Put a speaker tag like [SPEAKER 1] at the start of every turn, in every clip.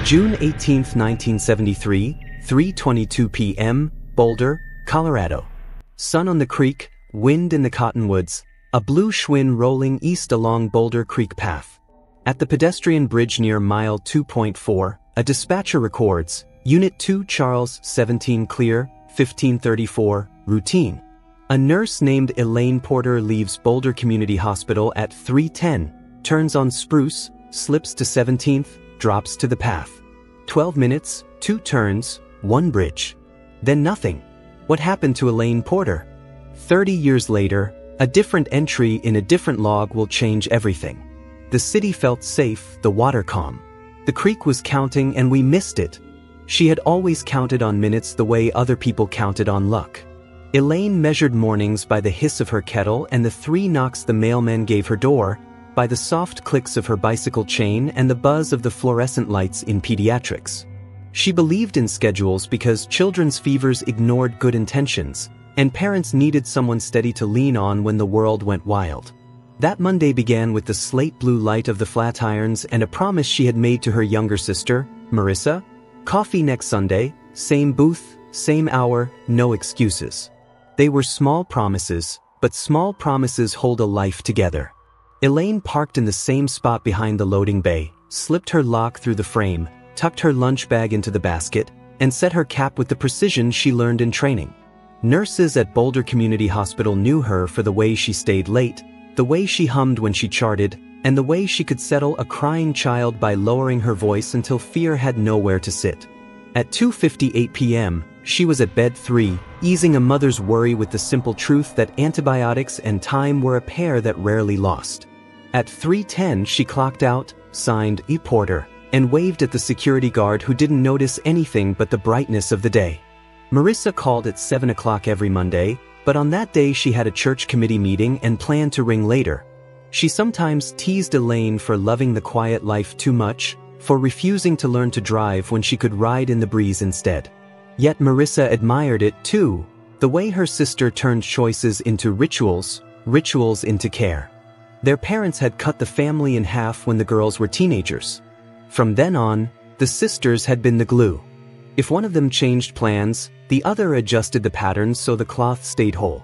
[SPEAKER 1] June 18, 1973, 3:22 p.m., Boulder, Colorado. Sun on the creek, wind in the cottonwoods, a blue Schwinn rolling east along Boulder Creek Path. At the pedestrian bridge near mile 2.4, a dispatcher records, Unit 2 Charles 17 clear, 1534, routine. A nurse named Elaine Porter leaves Boulder Community Hospital at 3:10, turns on Spruce, slips to 17th, drops to the path. 12 minutes, 2 turns, 1 bridge. Then nothing. What happened to Elaine Porter? 30 years later, a different entry in a different log will change everything. The city felt safe, the water calm. The creek was counting and we missed it. She had always counted on minutes the way other people counted on luck. Elaine measured mornings by the hiss of her kettle and the 3 knocks the mailman gave her door, by the soft clicks of her bicycle chain and the buzz of the fluorescent lights in pediatrics. She believed in schedules because children's fevers ignored good intentions, and parents needed someone steady to lean on when the world went wild. That Monday began with the slate blue light of the Flatirons and a promise she had made to her younger sister, Marissa. Coffee next Sunday, same booth, same hour, no excuses. They were small promises, but small promises hold a life together. Elaine parked in the same spot behind the loading bay, slipped her lock through the frame, tucked her lunch bag into the basket, and set her cap with the precision she learned in training. Nurses at Boulder Community Hospital knew her for the way she stayed late, the way she hummed when she charted, and the way she could settle a crying child by lowering her voice until fear had nowhere to sit. At 2:58 p.m., she was at bed 3, easing a mother's worry with the simple truth that antibiotics and time were a pair that rarely lost. At 3:10 she clocked out, signed E. Porter, and waved at the security guard who didn't notice anything but the brightness of the day. Marissa called at 7 o'clock every Monday, but on that day she had a church committee meeting and planned to ring later. She sometimes teased Elaine for loving the quiet life too much, for refusing to learn to drive when she could ride in the breeze instead. Yet Marissa admired it too, the way her sister turned choices into rituals, rituals into care. Their parents had cut the family in half when the girls were teenagers. From then on, the sisters had been the glue. If one of them changed plans, the other adjusted the patterns so the cloth stayed whole.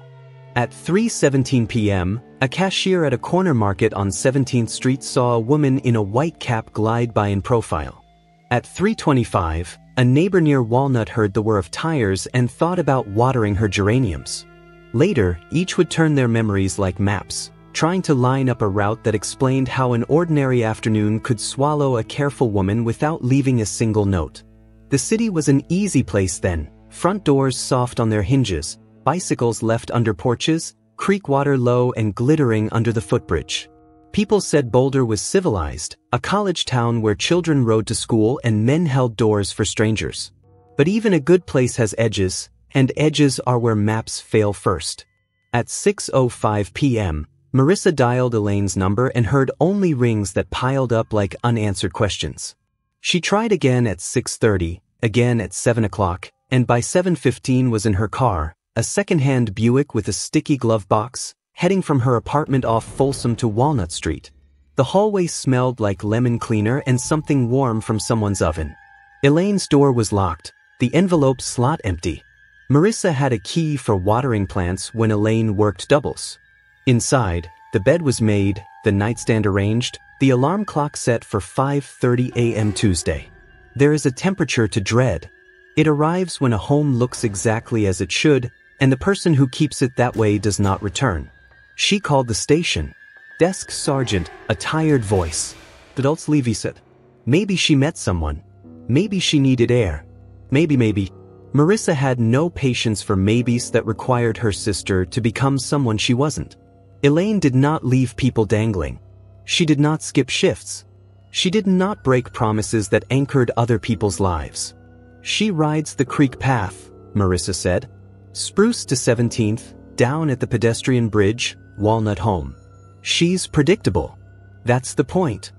[SPEAKER 1] At 3:17 p.m., a cashier at a corner market on 17th Street saw a woman in a white cap glide by in profile. At 3:25, a neighbor near Walnut heard the whir of tires and thought about watering her geraniums. Later, each would turn their memories like maps, trying to line up a route that explained how an ordinary afternoon could swallow a careful woman without leaving a single note. The city was an easy place then, front doors soft on their hinges, bicycles left under porches, creek water low and glittering under the footbridge. People said Boulder was civilized, a college town where children rode to school and men held doors for strangers. But even a good place has edges, and edges are where maps fail first. At 6:05 p.m., Marissa dialed Elaine's number and heard only rings that piled up like unanswered questions. She tried again at 6:30, again at 7 o'clock, and by 7:15 was in her car, a second-hand Buick with a sticky glove box, heading from her apartment off Folsom to Walnut Street. The hallway smelled like lemon cleaner and something warm from someone's oven. Elaine's door was locked, the envelope slot empty. Marissa had a key for watering plants when Elaine worked doubles. Inside, the bed was made, the nightstand arranged, the alarm clock set for 5:30 a.m. Tuesday. There is a temperature to dread. It arrives when a home looks exactly as it should, and the person who keeps it that way does not return. She called the station. Desk sergeant, a tired voice. Adults said. Maybe she met someone. Maybe she needed air. Maybe. Marissa had no patience for maybes that required her sister to become someone she wasn't. Elaine did not leave people dangling. She did not skip shifts. She did not break promises that anchored other people's lives. She rides the creek path, Marissa said. Spruce to 17th, down at the pedestrian bridge, Walnut home. She's predictable. That's the point.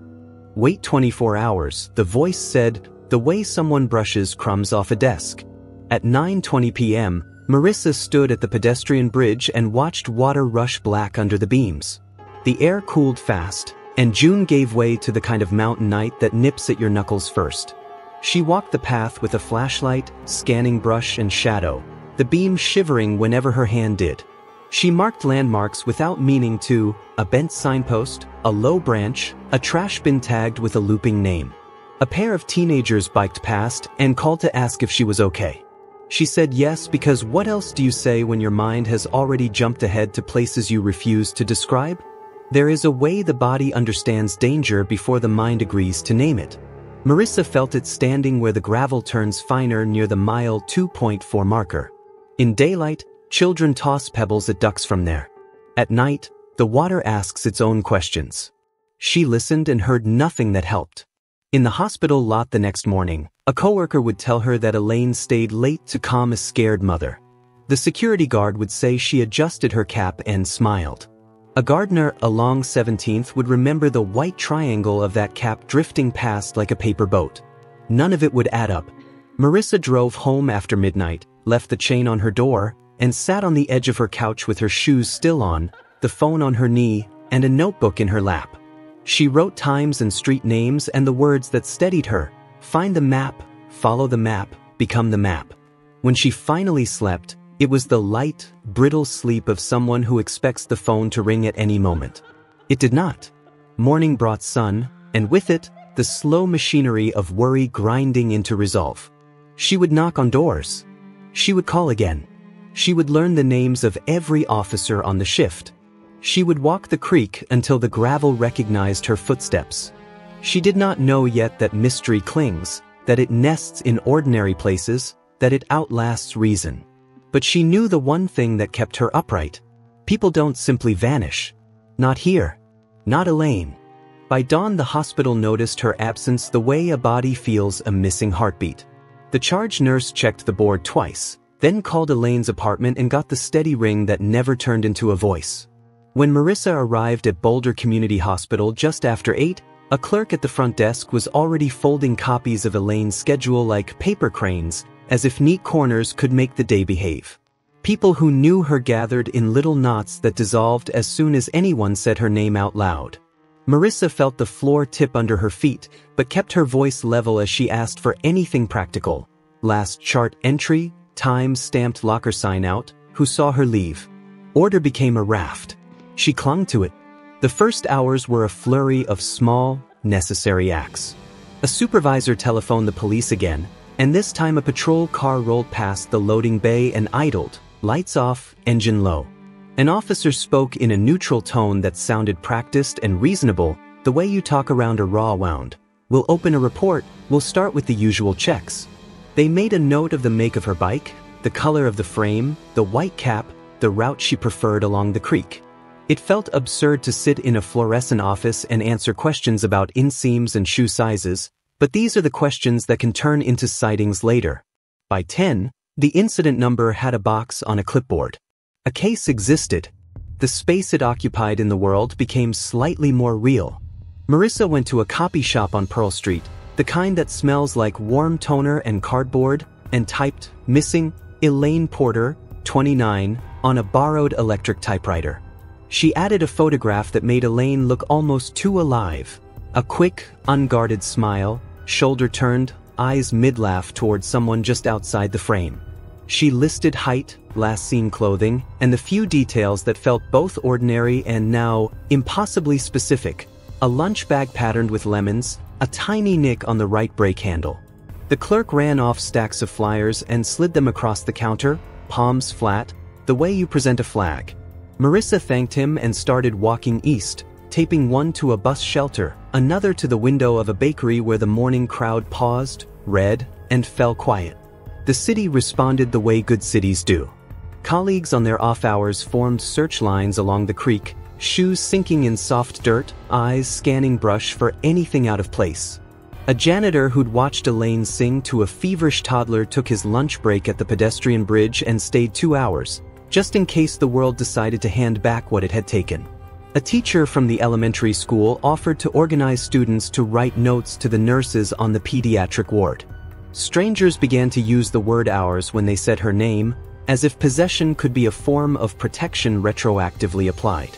[SPEAKER 1] Wait 24 hours, the voice said, the way someone brushes crumbs off a desk. At 9:20 p.m., Marissa stood at the pedestrian bridge and watched water rush black under the beams. The air cooled fast, and June gave way to the kind of mountain night that nips at your knuckles first. She walked the path with a flashlight, scanning brush and shadow, the beam shivering whenever her hand did. She marked landmarks without meaning to: a bent signpost, a low branch, a trash bin tagged with a looping name. A pair of teenagers biked past and called to ask if she was okay. She said yes, because what else do you say when your mind has already jumped ahead to places you refuse to describe? There is a way the body understands danger before the mind agrees to name it. Marissa felt it standing where the gravel turns finer near the mile 2.4 marker. In daylight, children toss pebbles at ducks from there. At night, the water asks its own questions. She listened and heard nothing that helped. In the hospital lot the next morning, a coworker would tell her that Elaine stayed late to calm a scared mother. The security guard would say she adjusted her cap and smiled. A gardener along 17th would remember the white triangle of that cap drifting past like a paper boat. None of it would add up. Marissa drove home after midnight, left the chain on her door, and sat on the edge of her couch with her shoes still on, the phone on her knee, and a notebook in her lap. She wrote times and street names and the words that steadied her: find the map, follow the map, become the map. When she finally slept, it was the light, brittle sleep of someone who expects the phone to ring at any moment. It did not. Morning brought sun, and with it, the slow machinery of worry grinding into resolve. She would knock on doors. She would call again. She would learn the names of every officer on the shift. She would walk the creek until the gravel recognized her footsteps. She did not know yet that mystery clings, that it nests in ordinary places, that it outlasts reason. But she knew the one thing that kept her upright. People don't simply vanish. Not here. Not Elaine. By dawn, the hospital noticed her absence the way a body feels a missing heartbeat. The charge nurse checked the board twice, then called Elaine's apartment and got the steady ring that never turned into a voice. When Marissa arrived at Boulder Community Hospital just after 8, a clerk at the front desk was already folding copies of Elaine's schedule like paper cranes, as if neat corners could make the day behave. People who knew her gathered in little knots that dissolved as soon as anyone said her name out loud. Marissa felt the floor tip under her feet, but kept her voice level as she asked for anything practical. Last chart entry, time stamped locker sign out, who saw her leave. Order became a raft. She clung to it. The first hours were a flurry of small, necessary acts. A supervisor telephoned the police again, and this time a patrol car rolled past the loading bay and idled, lights off, engine low. An officer spoke in a neutral tone that sounded practiced and reasonable, the way you talk around a raw wound. We'll open a report, we'll start with the usual checks. They made a note of the make of her bike, the color of the frame, the white cap, the route she preferred along the creek. It felt absurd to sit in a fluorescent office and answer questions about inseams and shoe sizes, but these are the questions that can turn into sightings later. By 10, the incident number had a box on a clipboard. A case existed. The space it occupied in the world became slightly more real. Marissa went to a copy shop on Pearl Street, the kind that smells like warm toner and cardboard, and typed, "Missing, Elaine Porter, 29, on a borrowed electric typewriter." She added a photograph that made Elaine look almost too alive. A quick, unguarded smile, shoulder turned, eyes mid-laugh towards someone just outside the frame. She listed height, last seen clothing, and the few details that felt both ordinary and now impossibly specific. A lunch bag patterned with lemons, a tiny nick on the right brake handle. The clerk ran off stacks of flyers and slid them across the counter, palms flat, the way you present a flag. Marissa thanked him and started walking east, taping one to a bus shelter, another to the window of a bakery where the morning crowd paused, read, and fell quiet. The city responded the way good cities do. Colleagues on their off hours formed search lines along the creek, shoes sinking in soft dirt, eyes scanning brush for anything out of place. A janitor who'd watched Elaine sing to a feverish toddler took his lunch break at the pedestrian bridge and stayed 2 hours, just in case the world decided to hand back what it had taken. A teacher from the elementary school offered to organize students to write notes to the nurses on the pediatric ward. Strangers began to use the word ours when they said her name, as if possession could be a form of protection retroactively applied.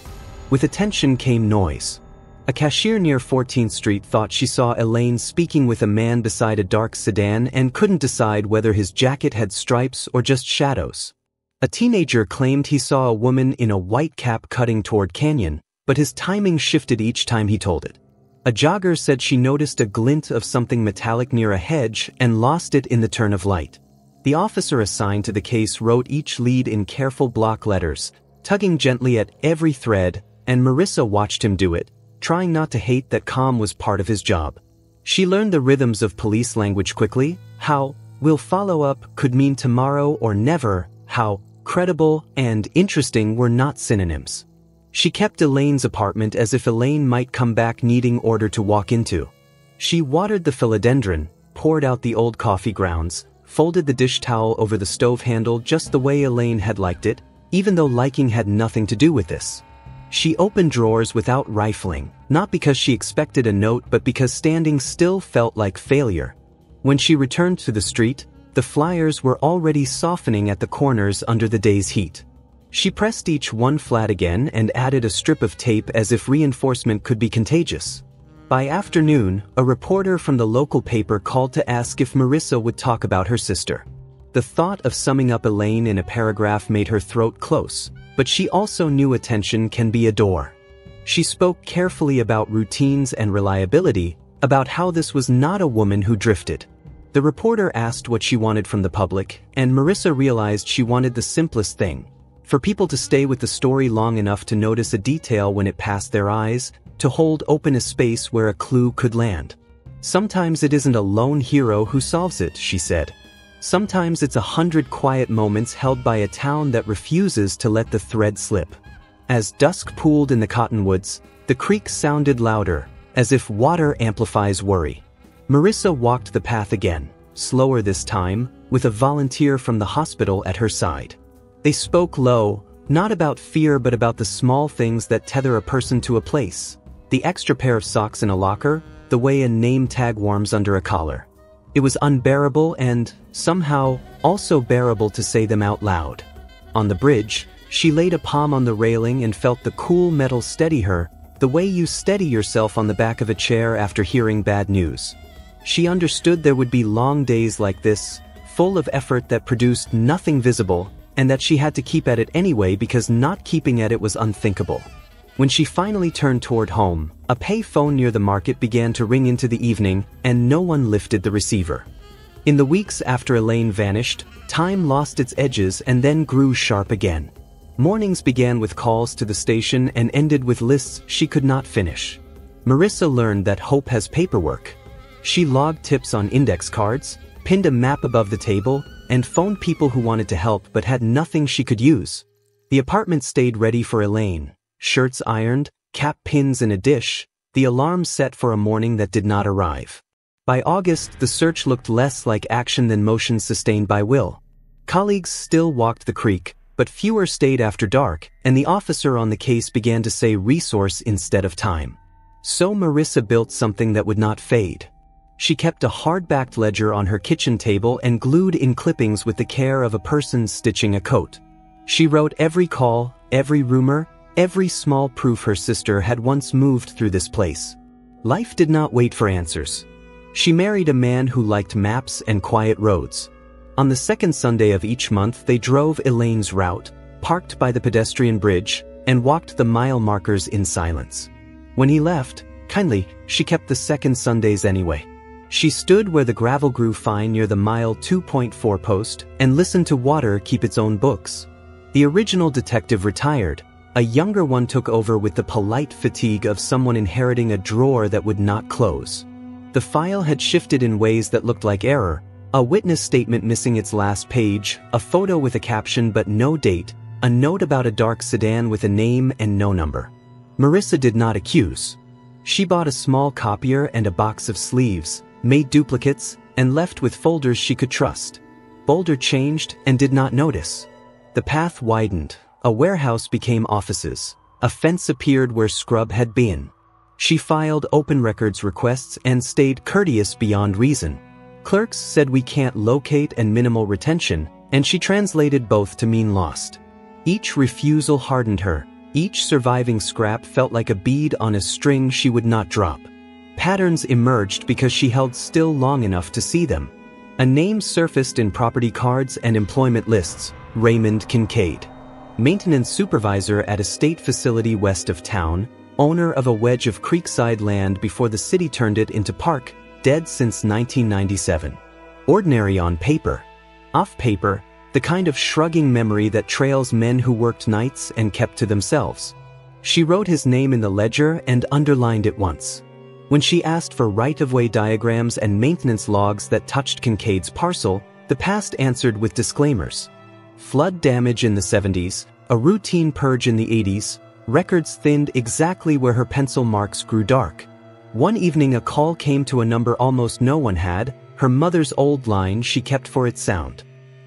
[SPEAKER 1] With attention came noise. A cashier near 14th Street thought she saw Elaine speaking with a man beside a dark sedan and couldn't decide whether his jacket had stripes or just shadows. A teenager claimed he saw a woman in a white cap cutting toward Canyon, but his timing shifted each time he told it. A jogger said she noticed a glint of something metallic near a hedge and lost it in the turn of light. The officer assigned to the case wrote each lead in careful block letters, tugging gently at every thread, and Marissa watched him do it, trying not to hate that calm was part of his job. She learned the rhythms of police language quickly, how "we'll follow up" could mean tomorrow or never, how credible and interesting were not synonyms. She kept Elaine's apartment as if Elaine might come back needing order to walk into. She watered the philodendron, poured out the old coffee grounds, folded the dish towel over the stove handle just the way Elaine had liked it, even though liking had nothing to do with this. She opened drawers without rifling, not because she expected a note but because standing still felt like failure. When she returned to the street, the flyers were already softening at the corners under the day's heat. She pressed each one flat again and added a strip of tape as if reinforcement could be contagious. By afternoon, a reporter from the local paper called to ask if Marissa would talk about her sister. The thought of summing up Elaine in a paragraph made her throat close, but she also knew attention can be a door. She spoke carefully about routines and reliability, about how this was not a woman who drifted. The reporter asked what she wanted from the public, and Marissa realized she wanted the simplest thing: for people to stay with the story long enough to notice a detail when it passed their eyes, to hold open a space where a clue could land. Sometimes it isn't a lone hero who solves it, she said. Sometimes it's 100 quiet moments held by a town that refuses to let the thread slip. As dusk pooled in the cottonwoods, the creek sounded louder, as if water amplifies worry. Marissa walked the path again, slower this time, with a volunteer from the hospital at her side. They spoke low, not about fear but about the small things that tether a person to a place. The extra pair of socks in a locker, the way a name tag warms under a collar. It was unbearable and, somehow, also bearable to say them out loud. On the bridge, she laid a palm on the railing and felt the cool metal steady her, the way you steady yourself on the back of a chair after hearing bad news. She understood there would be long days like this, full of effort that produced nothing visible, and that she had to keep at it anyway because not keeping at it was unthinkable. When she finally turned toward home, a pay phone near the market began to ring into the evening, and no one lifted the receiver. In the weeks after Elaine vanished, time lost its edges and then grew sharp again. Mornings began with calls to the station and ended with lists she could not finish. Marissa learned that hope has paperwork. She logged tips on index cards, pinned a map above the table, and phoned people who wanted to help but had nothing she could use. The apartment stayed ready for Elaine. Shirts ironed, cap pins in a dish, the alarm set for a morning that did not arrive. By August, the search looked less like action than motion sustained by will. Colleagues still walked the creek, but fewer stayed after dark, and the officer on the case began to say resource instead of time. So Marissa built something that would not fade. She kept a hard-backed ledger on her kitchen table and glued in clippings with the care of a person stitching a coat. She wrote every call, every rumor, every small proof her sister had once moved through this place. Life did not wait for answers. She married a man who liked maps and quiet roads. On the second Sunday of each month they drove Elaine's route, parked by the pedestrian bridge, and walked the mile markers in silence. When he left, kindly, she kept the second Sundays anyway. She stood where the gravel grew fine near the mile 2.4 post and listened to water keep its own books. The original detective retired. A younger one took over with the polite fatigue of someone inheriting a drawer that would not close. The file had shifted in ways that looked like error, a witness statement missing its last page, a photo with a caption but no date, a note about a dark sedan with a name and no number. Marissa did not accuse. She bought a small copier and a box of sleeves, made duplicates, and left with folders she could trust. Boulder changed and did not notice. The path widened. A warehouse became offices. A fence appeared where scrub had been. She filed open records requests and stayed courteous beyond reason. Clerks said we can't locate and minimal retention, and she translated both to mean lost. Each refusal hardened her, Each surviving scrap felt like a bead on a string she would not drop. Patterns emerged because she held still long enough to see them. A name surfaced in property cards and employment lists: Raymond Kincaid. Maintenance supervisor at a state facility west of town, owner of a wedge of creekside land before the city turned it into park, dead since 1997. Ordinary on paper. Off paper, the kind of shrugging memory that trails men who worked nights and kept to themselves. She wrote his name in the ledger and underlined it once. When she asked for right-of-way diagrams and maintenance logs that touched Kincaid's parcel, the past answered with disclaimers. Flood damage in the 70s, a routine purge in the 80s, records thinned exactly where her pencil marks grew dark. One evening a call came to a number almost no one had, her mother's old line she kept for its sound.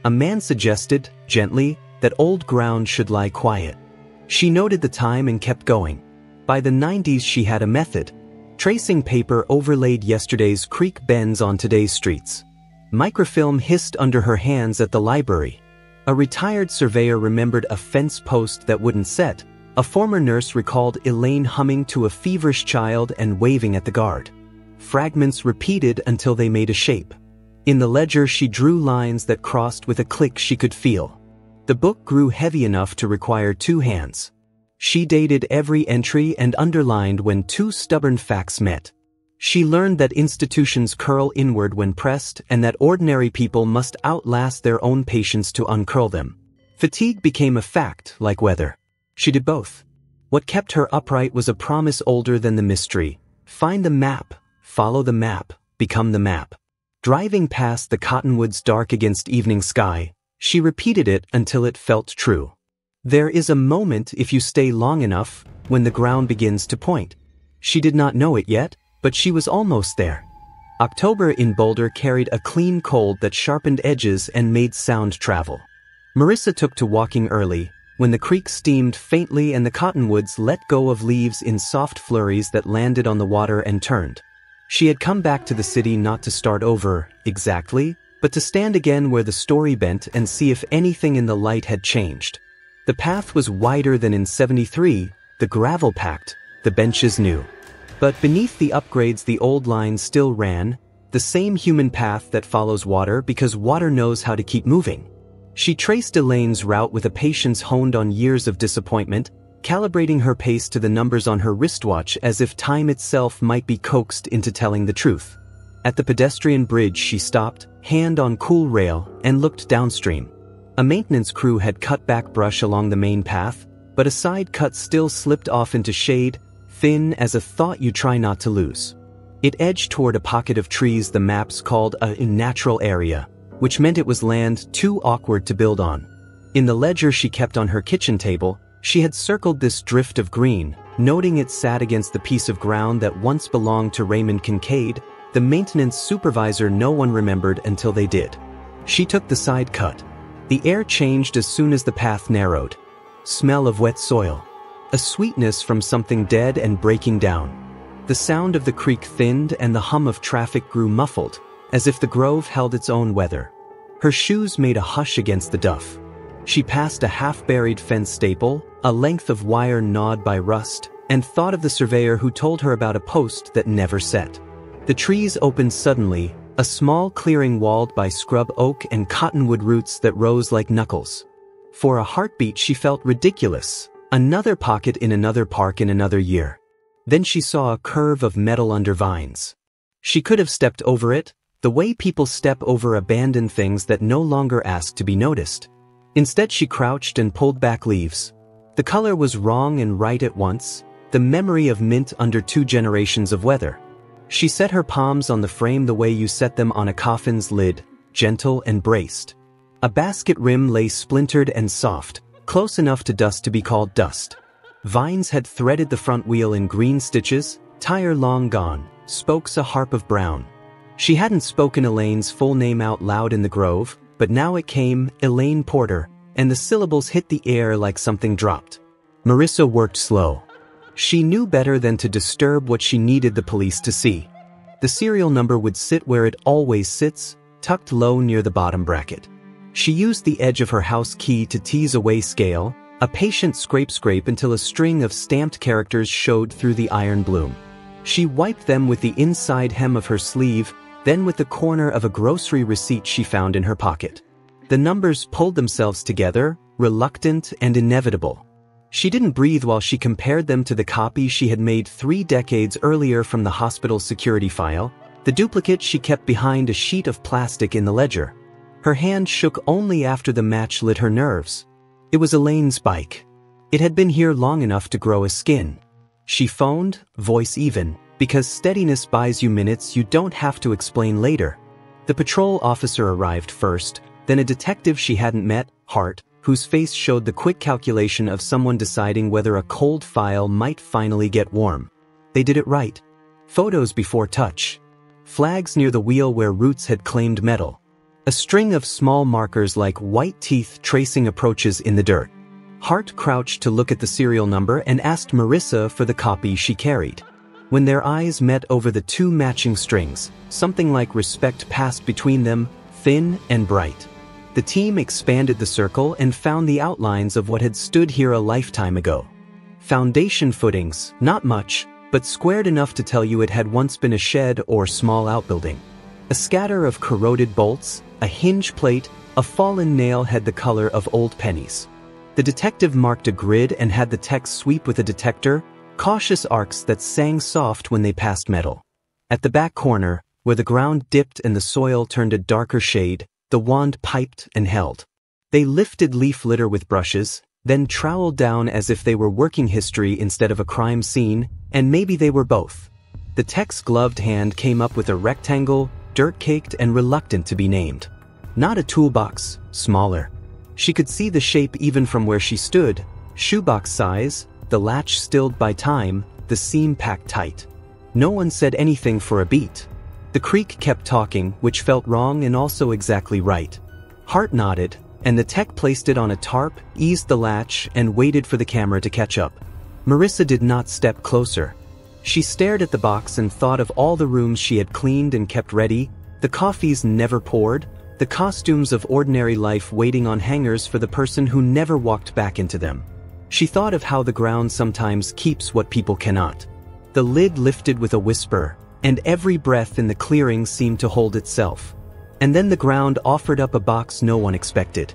[SPEAKER 1] A man suggested, gently, that old ground should lie quiet. She noted the time and kept going. By the 90s she had a method. Tracing paper overlaid yesterday's creek bends on today's streets. Microfilm hissed under her hands at the library. A retired surveyor remembered a fence post that wouldn't set. A former nurse recalled Elaine humming to a feverish child and waving at the guard. Fragments repeated until they made a shape. In the ledger she drew lines that crossed with a click she could feel. The book grew heavy enough to require 2 hands. She dated every entry and underlined when 2 stubborn facts met. She learned that institutions curl inward when pressed and that ordinary people must outlast their own patience to uncurl them. Fatigue became a fact, like weather. She did both. What kept her upright was a promise older than the mystery. Find the map, follow the map, become the map. Driving past the cottonwoods dark against evening sky, she repeated it until it felt true. There is a moment, if you stay long enough, when the ground begins to point. She did not know it yet, but she was almost there. October in Boulder carried a clean cold that sharpened edges and made sound travel. Marissa took to walking early, when the creek steamed faintly and the cottonwoods let go of leaves in soft flurries that landed on the water and turned. She had come back to the city not to start over, exactly, but to stand again where the story bent and see if anything in the light had changed. The path was wider than in 73, the gravel packed, the benches new. But beneath the upgrades the old line still ran, the same human path that follows water because water knows how to keep moving. She traced Elaine's route with a patience honed on years of disappointment, calibrating her pace to the numbers on her wristwatch as if time itself might be coaxed into telling the truth. At the pedestrian bridge she stopped, hand on cool rail, and looked downstream. A maintenance crew had cut back brush along the main path, but a side cut still slipped off into shade, thin as a thought you try not to lose. It edged toward a pocket of trees the maps called a natural area, which meant it was land too awkward to build on. In the ledger she kept on her kitchen table, she had circled this drift of green, noting it sat against the piece of ground that once belonged to Raymond Kincaid, the maintenance supervisor no one remembered until they did. She took the side cut. The air changed as soon as the path narrowed. Smell of wet soil. A sweetness from something dead and breaking down. The sound of the creek thinned and the hum of traffic grew muffled, as if the grove held its own weather. Her shoes made a hush against the duff. She passed a half-buried fence staple, a length of wire gnawed by rust, and thought of the surveyor who told her about a post that never set. The trees opened suddenly, a small clearing walled by scrub oak and cottonwood roots that rose like knuckles. For a heartbeat she felt ridiculous, another pocket in another park in another year. Then she saw a curve of metal under vines. She could have stepped over it, the way people step over abandoned things that no longer ask to be noticed. Instead she crouched and pulled back leaves. The color was wrong and right at once, the memory of mint under 2 generations of weather. She set her palms on the frame the way you set them on a coffin's lid, gentle and braced. A basket rim lay splintered and soft, close enough to dust to be called dust. Vines had threaded the front wheel in green stitches, tire long gone, spokes a harp of brown. She hadn't spoken Elaine's full name out loud in the grove, but now it came, Elaine Porter, and the syllables hit the air like something dropped. Marissa worked slow. She knew better than to disturb what she needed the police to see. The serial number would sit where it always sits, tucked low near the bottom bracket. She used the edge of her house key to tease away scale, A patient scrape until a string of stamped characters showed through the iron bloom. She wiped them with the inside hem of her sleeve, then with the corner of a grocery receipt she found in her pocket. The numbers pulled themselves together, reluctant and inevitable. She didn't breathe while she compared them to the copy she had made 3 decades earlier from the hospital's security file, the duplicate she kept behind a sheet of plastic in the ledger. Her hand shook only after the match lit her nerves. It was Elaine's bike. It had been here long enough to grow a skin. She phoned, voice even, because steadiness buys you minutes you don't have to explain later. The patrol officer arrived first, then a detective she hadn't met, Hart, whose face showed the quick calculation of someone deciding whether a cold file might finally get warm. They did it right. Photos before touch. Flags near the wheel where roots had claimed metal. A string of small markers like white teeth tracing approaches in the dirt. Hart crouched to look at the serial number and asked Marissa for the copy she carried. When their eyes met over the 2 matching strings, something like respect passed between them, thin and bright. The team expanded the circle and found the outlines of what had stood here a lifetime ago. Foundation footings, not much, but squared enough to tell you it had once been a shed or small outbuilding. A scatter of corroded bolts, a hinge plate, a fallen nail had the color of old pennies. The detective marked a grid and had the text sweep with a detector, cautious arcs that sang soft when they passed metal. At the back corner, where the ground dipped and the soil turned a darker shade, the wand piped and held. They lifted leaf litter with brushes, then troweled down as if they were working history instead of a crime scene, and maybe they were both. The tech's gloved hand came up with a rectangle, dirt-caked and reluctant to be named. Not a toolbox, smaller. She could see the shape even from where she stood, shoebox size, the latch stilled by time, the seam packed tight. No one said anything for a beat. The creak kept talking, which felt wrong and also exactly right. Hart nodded, and the tech placed it on a tarp, eased the latch, and waited for the camera to catch up. Marissa did not step closer. She stared at the box and thought of all the rooms she had cleaned and kept ready, the coffees never poured, the costumes of ordinary life waiting on hangers for the person who never walked back into them. She thought of how the ground sometimes keeps what people cannot. The lid lifted with a whisper, and every breath in the clearing seemed to hold itself. And then the ground offered up a box no one expected.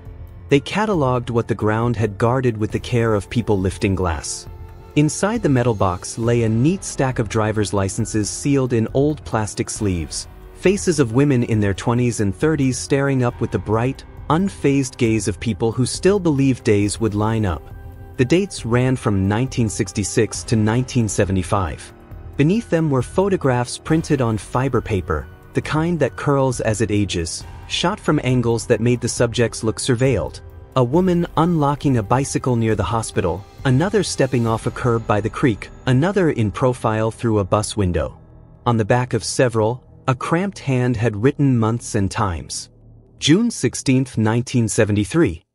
[SPEAKER 1] They cataloged what the ground had guarded with the care of people lifting glass. Inside the metal box lay a neat stack of driver's licenses sealed in old plastic sleeves, faces of women in their 20s and 30s staring up with the bright, unfazed gaze of people who still believed days would line up. The dates ran from 1966 to 1975. Beneath them were photographs printed on fiber paper, the kind that curls as it ages, shot from angles that made the subjects look surveilled. A woman unlocking a bicycle near the hospital, another stepping off a curb by the creek, another in profile through a bus window. On the back of several, a cramped hand had written months and times. June 16, 1973.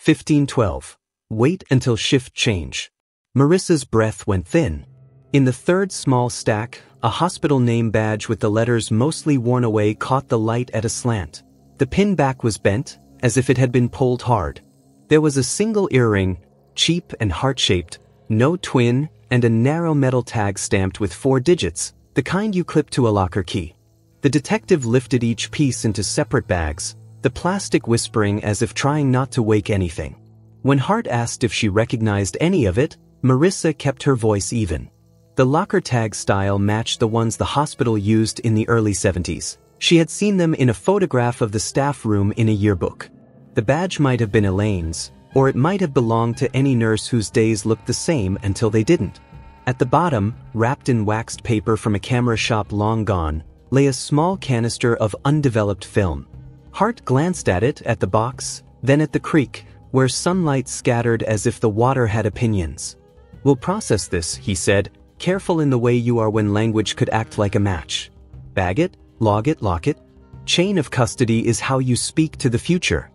[SPEAKER 1] 15:12. Wait until shift change. Marissa's breath went thin. In the third small stack, a hospital name badge with the letters mostly worn away caught the light at a slant. The pin back was bent, as if it had been pulled hard. There was a single earring, cheap and heart-shaped, no twin, and a narrow metal tag stamped with 4 digits, the kind you clip to a locker key. The detective lifted each piece into separate bags, the plastic whispering as if trying not to wake anything. When Hart asked if she recognized any of it, Marissa kept her voice even. The locker tag style matched the ones the hospital used in the early 70s. She had seen them in a photograph of the staff room in a yearbook. The badge might have been Elaine's, or it might have belonged to any nurse whose days looked the same until they didn't. At the bottom, wrapped in waxed paper from a camera shop long gone, lay a small canister of undeveloped film. Hart glanced at it, at the box, then at the creek, where sunlight scattered as if the water had opinions. "We'll process this," he said, careful in the way you are when language could act like a match. "Bag it, log it, lock it. Chain of custody is how you speak to the future."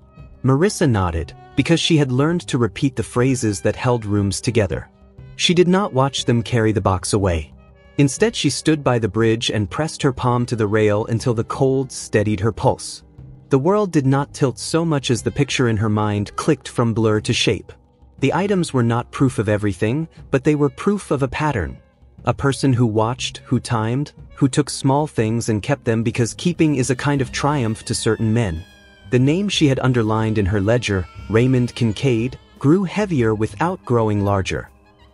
[SPEAKER 1] Marissa nodded, because she had learned to repeat the phrases that held rooms together. She did not watch them carry the box away. Instead, she stood by the bridge and pressed her palm to the rail until the cold steadied her pulse. The world did not tilt so much as the picture in her mind clicked from blur to shape. The items were not proof of everything, but they were proof of a pattern. A person who watched, who timed, who took small things and kept them because keeping is a kind of triumph to certain men. The name she had underlined in her ledger, Raymond Kincaid, grew heavier without growing larger.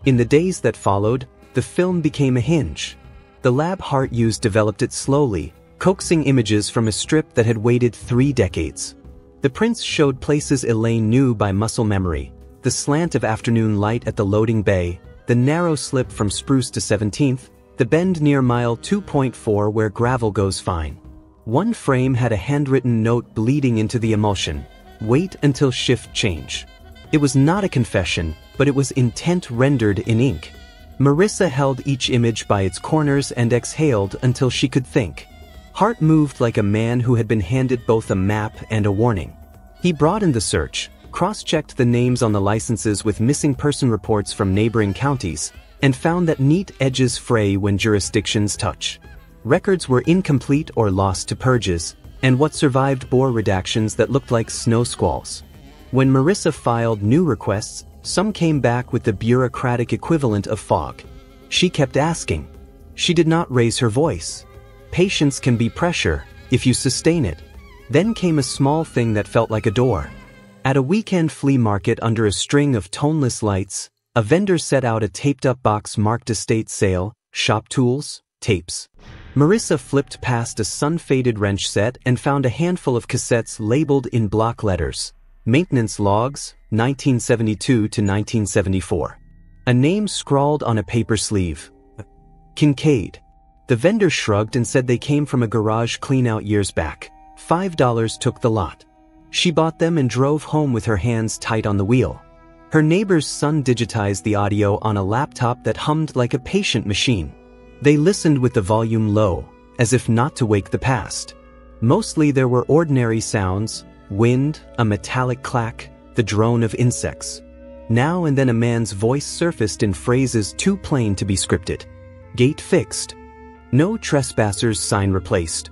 [SPEAKER 1] In the days that followed, the film became a hinge. The lab Hart used developed it slowly, coaxing images from a strip that had waited 3 decades. The prints showed places Elaine knew by muscle memory: the slant of afternoon light at the loading bay, the narrow slip from Spruce to 17th, the bend near mile 2.4 where gravel goes fine. One frame had a handwritten note bleeding into the emulsion: "Wait until shift change." It was not a confession, but it was intent rendered in ink. Marissa held each image by its corners and exhaled until she could think. Hart moved like a man who had been handed both a map and a warning. He broadened the search, cross-checked the names on the licenses with missing person reports from neighboring counties, and found that neat edges fray when jurisdictions touch. Records were incomplete or lost to purges, and what survived bore redactions that looked like snow squalls. When Marissa filed new requests, some came back with the bureaucratic equivalent of fog. She kept asking. She did not raise her voice. Patience can be pressure, if you sustain it. Then came a small thing that felt like a door. At a weekend flea market under a string of toneless lights, a vendor set out a taped-up box marked estate sale, shop tools, tapes. Marissa flipped past a sun-faded wrench set and found a handful of cassettes labeled in block letters: Maintenance Logs, 1972 to 1974. A name scrawled on a paper sleeve: Kincaid. The vendor shrugged and said they came from a garage clean-out years back. $5 took the lot. She bought them and drove home with her hands tight on the wheel. Her neighbor's son digitized the audio on a laptop that hummed like a patient machine. They listened with the volume low, as if not to wake the past. Mostly there were ordinary sounds: wind, a metallic clack, the drone of insects. Now and then a man's voice surfaced in phrases too plain to be scripted. Gate fixed. No trespassers sign replaced.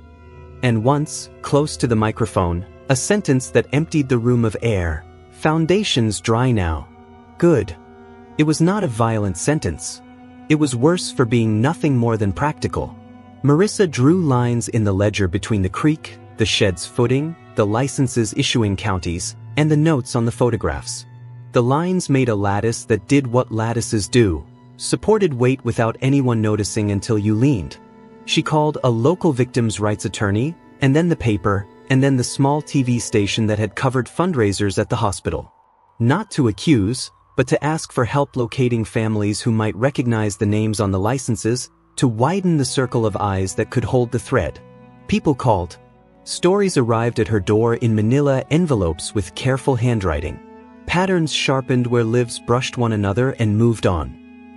[SPEAKER 1] And once, close to the microphone, a sentence that emptied the room of air: Foundations dry now. Good. It was not a violent sentence. It was worse for being nothing more than practical. Marissa drew lines in the ledger between the creek, the shed's footing, the licenses issuing counties, and the notes on the photographs. The lines made a lattice that did what lattices do: supported weight without anyone noticing until you leaned. She called a local victims' rights attorney, and then the paper, and then the small TV station that had covered fundraisers at the hospital. Not to accuse, but to ask for help locating families who might recognize the names on the licenses, to widen the circle of eyes that could hold the thread. People called. Stories arrived at her door in manila envelopes with careful handwriting. Patterns sharpened where lives brushed one another and moved on.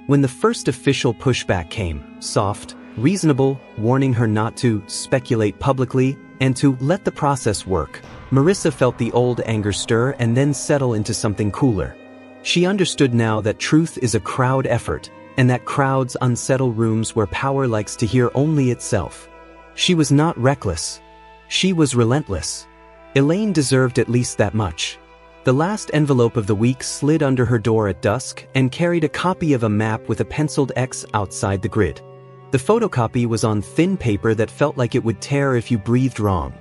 [SPEAKER 1] When the first official pushback came, soft, reasonable, warning her not to speculate publicly and to let the process work, Marissa felt the old anger stir and then settle into something cooler. She understood now that truth is a crowd effort, and that crowds unsettle rooms where power likes to hear only itself. She was not reckless. She was relentless. Elaine deserved at least that much. The last envelope of the week slid under her door at dusk and carried a copy of a map with a penciled X outside the grid. The photocopy was on thin paper that felt like it would tear if you breathed wrong.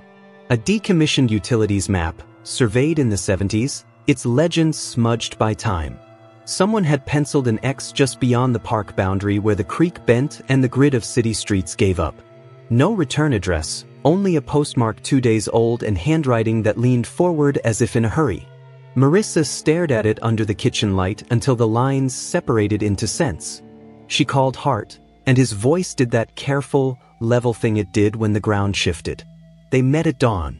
[SPEAKER 1] A decommissioned utilities map, surveyed in the 70s, its legend smudged by time. Someone had penciled an X just beyond the park boundary where the creek bent and the grid of city streets gave up. No return address, only a postmark 2 days old and handwriting that leaned forward as if in a hurry. Marissa stared at it under the kitchen light until the lines separated into cents. She called Hart, and his voice did that careful, level thing it did when the ground shifted. They met at dawn.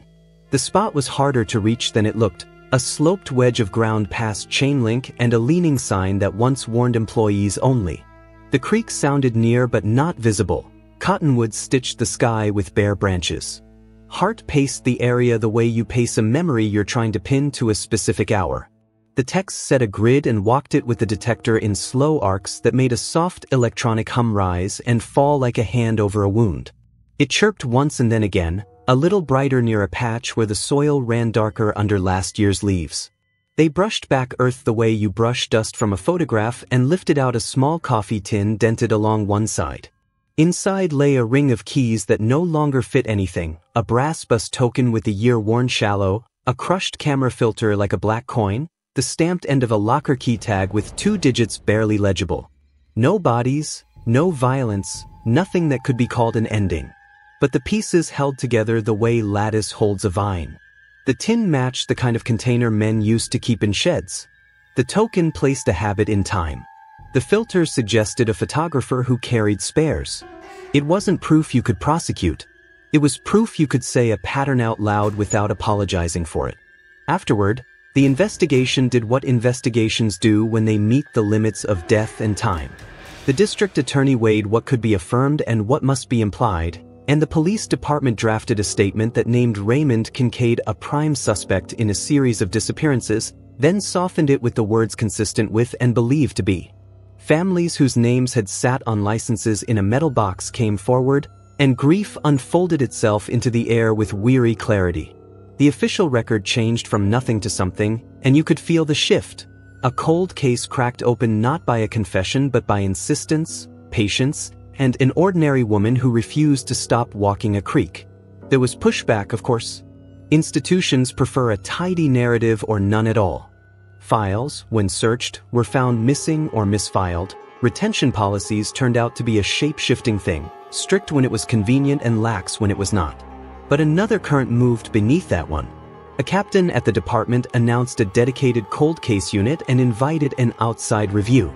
[SPEAKER 1] The spot was harder to reach than it looked: a sloped wedge of ground past chain link and a leaning sign that once warned employees only. The creek sounded near but not visible. Cottonwoods stitched the sky with bare branches. Hart paced the area the way you pace a memory you're trying to pin to a specific hour. The text set a grid and walked it with the detector in slow arcs that made a soft electronic hum rise and fall like a hand over a wound. It chirped once and then again, a little brighter near a patch where the soil ran darker under last year's leaves. They brushed back earth the way you brush dust from a photograph and lifted out a small coffee tin dented along one side. Inside lay a ring of keys that no longer fit anything, a brass bus token with the year worn shallow, a crushed camera filter like a black coin, the stamped end of a locker key tag with 2 digits barely legible. No bodies, no violence, nothing that could be called an ending. But the pieces held together the way lattice holds a vine. The tin matched the kind of container men used to keep in sheds. The token placed a habit in time. The filter suggested a photographer who carried spares. It wasn't proof you could prosecute. It was proof you could say a pattern out loud without apologizing for it. Afterward, the investigation did what investigations do when they meet the limits of death and time. The district attorney weighed what could be affirmed and what must be implied, and the police department drafted a statement that named Raymond Kincaid a prime suspect in a series of disappearances, then softened it with the words consistent with and believed to be. Families whose names had sat on licenses in a metal box came forward, and grief unfolded itself into the air with weary clarity. The official record changed from nothing to something, and you could feel the shift. A cold case cracked open not by a confession but by insistence, patience, and an ordinary woman who refused to stop walking a creek. There was pushback, of course. Institutions prefer a tidy narrative or none at all. Files, when searched, were found missing or misfiled. Retention policies turned out to be a shape-shifting thing, strict when it was convenient and lax when it was not. But another current moved beneath that one. A captain at the department announced a dedicated cold case unit and invited an outside review.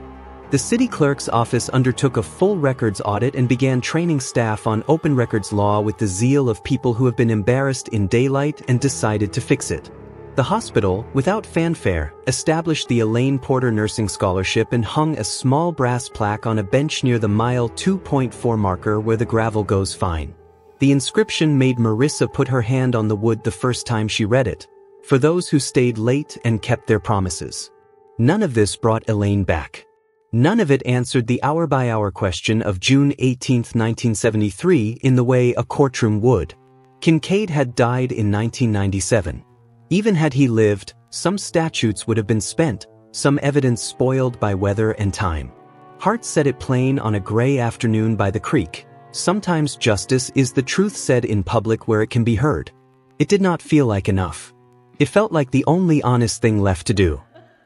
[SPEAKER 1] The city clerk's office undertook a full records audit and began training staff on open records law with the zeal of people who have been embarrassed in daylight and decided to fix it. The hospital, without fanfare, established the Elaine Porter Nursing Scholarship and hung a small brass plaque on a bench near the mile 2.4 marker where the gravel goes fine. The inscription made Marissa put her hand on the wood the first time she read it, for those who stayed late and kept their promises. None of this brought Elaine back. None of it answered the hour-by-hour question of June 18, 1973 in the way a courtroom would. Kincaid had died in 1997. Even had he lived, some statutes would have been spent, some evidence spoiled by weather and time. Hart said it plain on a gray afternoon by the creek. Sometimes justice is the truth said in public where it can be heard. It did not feel like enough. It felt like the only honest thing left to do.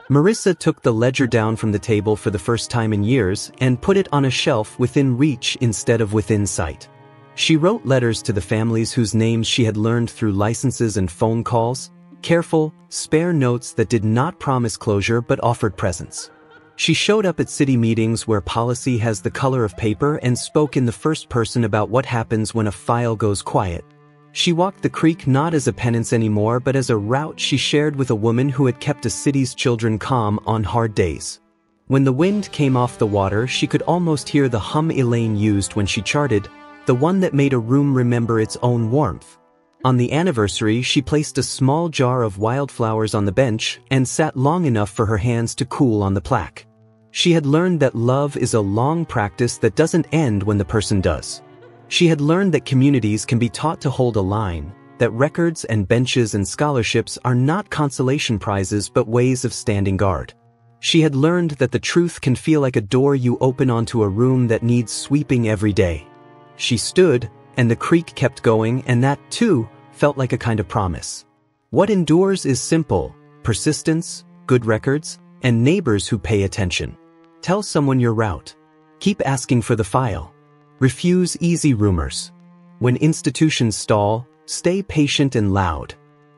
[SPEAKER 1] Marissa took the ledger down from the table for the first time in years and put it on a shelf within reach instead of within sight. She wrote letters to the families whose names she had learned through licenses and phone calls, careful, spare notes that did not promise closure but offered presence. She showed up at city meetings where policy has the color of paper and spoke in the first person about what happens when a file goes quiet. She walked the creek not as a penance anymore but as a route she shared with a woman who had kept a city's children calm on hard days. When the wind came off the water, she could almost hear the hum Elaine used when she charted, the one that made a room remember its own warmth. On the anniversary, she placed a small jar of wildflowers on the bench and sat long enough for her hands to cool on the plaque. She had learned that love is a long practice that doesn't end when the person does. She had learned that communities can be taught to hold a line, that records and benches and scholarships are not consolation prizes but ways of standing guard. She had learned that the truth can feel like a door you open onto a room that needs sweeping every day. She stood, and the creek kept going, and that, too, felt like a kind of promise. What endures is simple: persistence, good records, and neighbors who pay attention. Tell someone your route. Keep asking for the file. Refuse easy rumors. When institutions stall, stay patient and loud.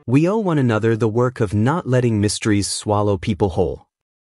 [SPEAKER 1] We owe one another the work of not letting mysteries swallow people whole.